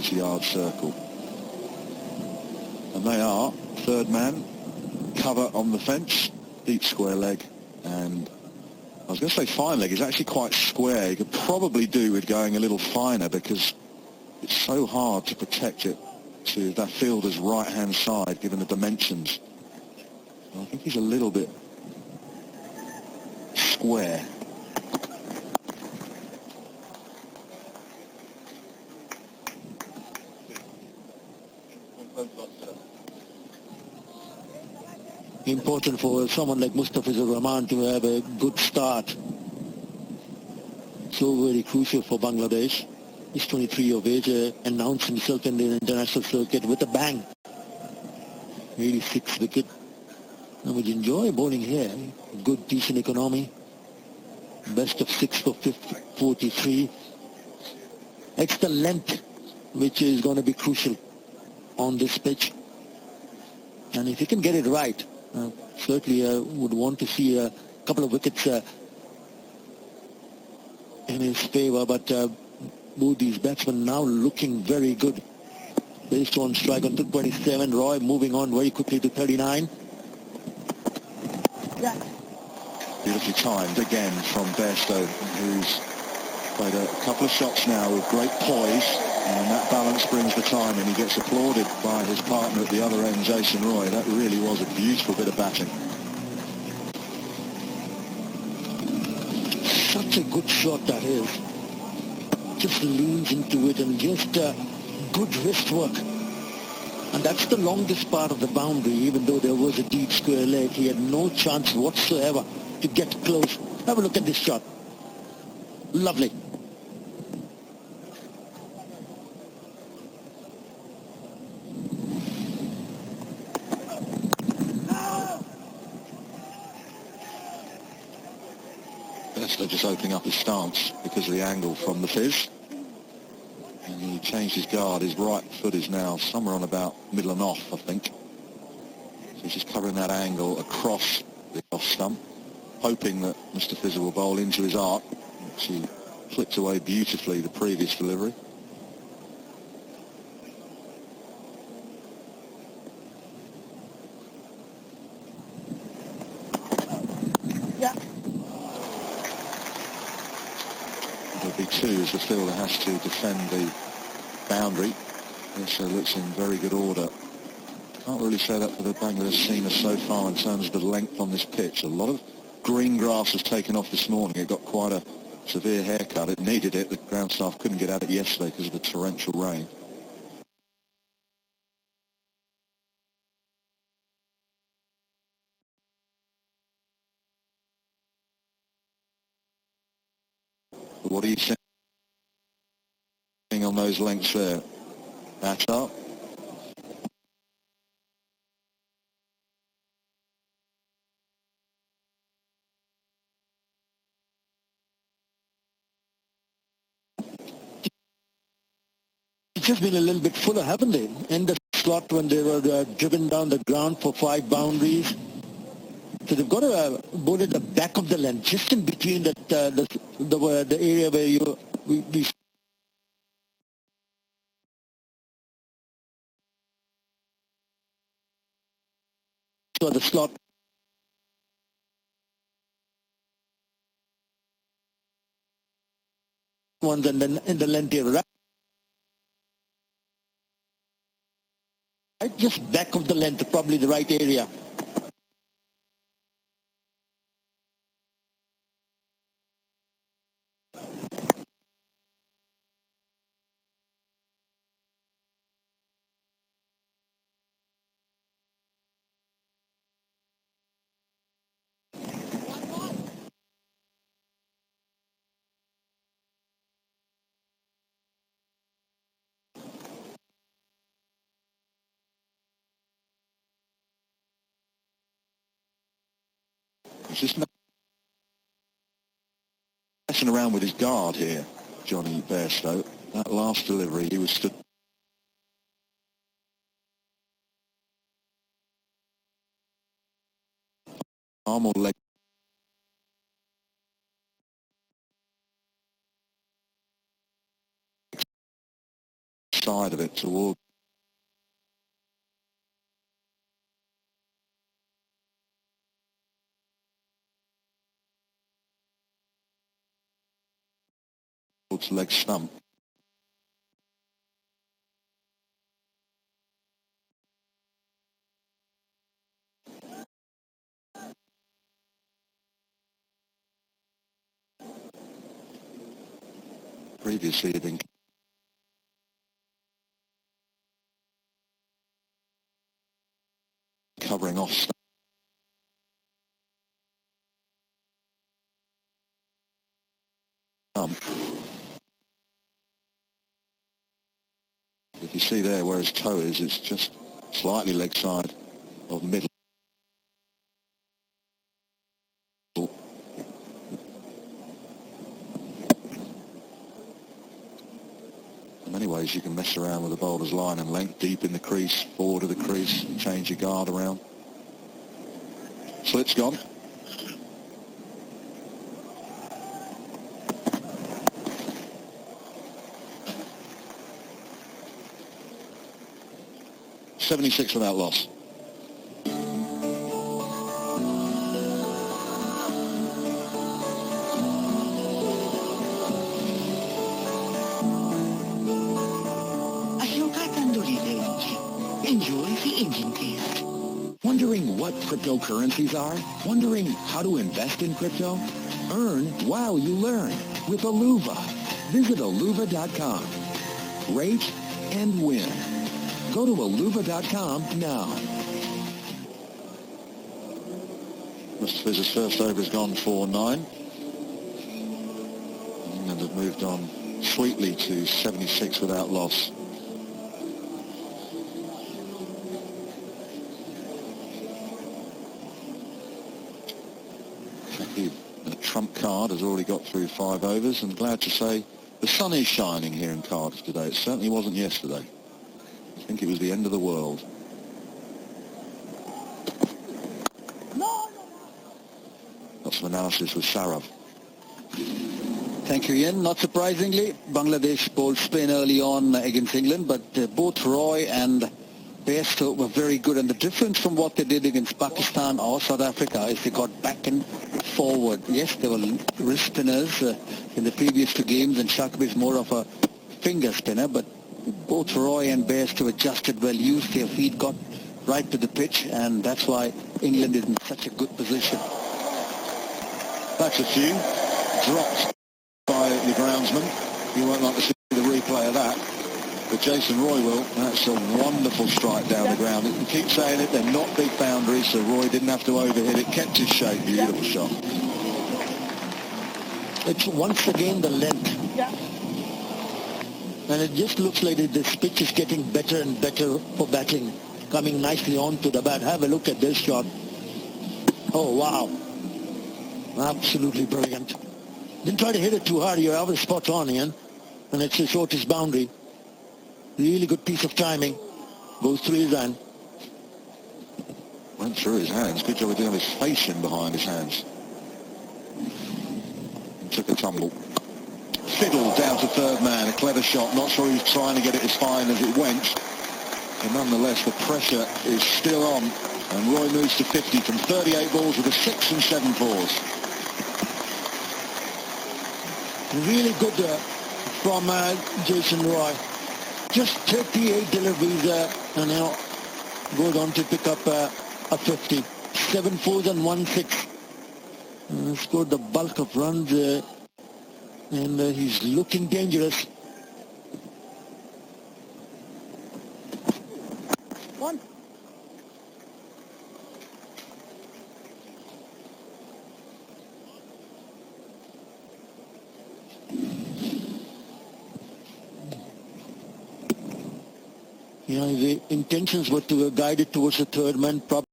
70-yard circle. And they are third man, cover on the fence, deep square leg, and I was going to say fine leg. It's actually quite square. You could probably do with going a little finer because it's so hard to protect it to that fielder's right-hand side given the dimensions. I think he's a little bit square. Important for someone like Mustafizur Rahman to have a good start. So very crucial for Bangladesh. He's 23 of age, announced himself in the international circuit with a bang. 86 wicket. I would enjoy bowling here. Good, decent economy. Best of 6 for 43. It's the length which is going to be crucial on this pitch. And if he can get it right, certainly would want to see a couple of wickets in his favor. But both these batsmen now looking very good. Based on strike on 227. Roy moving on very quickly to 39. Yeah. Beautifully timed again from Bairstow, who's played a couple of shots now with great poise, and that balance brings the time, and he gets applauded by his partner at the other end, Jason Roy. That really was a beautiful bit of batting. Such a good shot that is. Just leans into it and just good wrist work. And that's the longest part of the boundary. Even though there was a deep square leg, he had no chance whatsoever to get close. Have a look at this shot. Lovely. Bairstow just opening up his stance because of the angle from the fizz. And he changed his guard. His right foot is now somewhere on about middle and off, I think. So he's just covering that angle across the off stump, hoping that Mr. Fizzer will bowl into his arc, which he flicked away beautifully the previous delivery. Yeah. There'll be two as the fielder has to defend the boundary. This looks in very good order. Can't really say that for the Bangladesh seamer so far in terms of the length on this pitch. A lot of green grass has taken off this morning. It got quite a severe haircut. It needed it. The ground staff couldn't get at it yesterday because of the torrential rain. But what are you seeing on those lengths there? That's up. It's just been a little bit fuller, haven't they? In the slot when they were driven down the ground for 5 boundaries. So they've got to bowl at the back of the length, just in between that the area where we saw the slot. Ones and then in the length area, right? Just back of the length, probably the right area. He's just messing around with his guard here, Johnny Bairstow. That last delivery, he was stood arm or leg side of it towards leg stump. Previously had been covering off stump. If you see there where his toe is, it's just slightly leg side of middle. In many ways you can mess around with the bowler's line and length, deep in the crease, forward of the crease, change your guard around. Slip's gone. .76 without loss. Enjoy the engine test. Wondering what cryptocurrencies are? Wondering how to invest in crypto? Earn while you learn with Aluva. Visit aluva.com. Rate and win. Go to aluva.com now. Mustafiz's first over has gone for 9. England have moved on sweetly to 76 without loss. The trump card has already got through 5 overs, and glad to say the sun is shining here in Cardiff today. It certainly wasn't yesterday. I think it was the end of the world. Got some analysis with Sarab. Thank you, Ian. Not surprisingly, Bangladesh bowled spin early on against England, but both Roy and Bairstow were very good. And the difference from what they did against Pakistan or South Africa is they got back and forward. Yes, they were wrist spinners in the previous 2 games, and Shakib is more of a finger spinner, but both Roy and Bairstow adjusted well, used their feet, got right to the pitch, and that's why England is in such a good position. That's a few. Dropped by the groundsman. You won't like to see the replay of that. But Jason Roy will. That's a wonderful strike down the ground. You keep saying it, they're not big boundaries, so Roy didn't have to overhit it. Kept his shape. Beautiful shot. It's once again the length. And it just looks like this pitch is getting better and better for batting. Coming nicely onto the bat. Have a look at this shot. Oh, wow. Absolutely brilliant. Didn't try to hit it too hard. You're always spot on, Ian. And it's the shortest boundary. Really good piece of timing. Goes through his hand. Went through his hands. Good job of doing his face in behind his hands. And took a tumble. Fiddled down to third man. A clever shot. Not sure he was trying to get it as fine as it went. But nonetheless, the pressure is still on. And Roy moves to 50 from 38 balls with a 6 and 7 fours. Really good from Jason Roy. Just 38 deliveries and now goes on to pick up a 50. 7 fours and 1 6. Scored the bulk of runs and he's looking dangerous. One. You know, the intentions were to guide it towards the third man.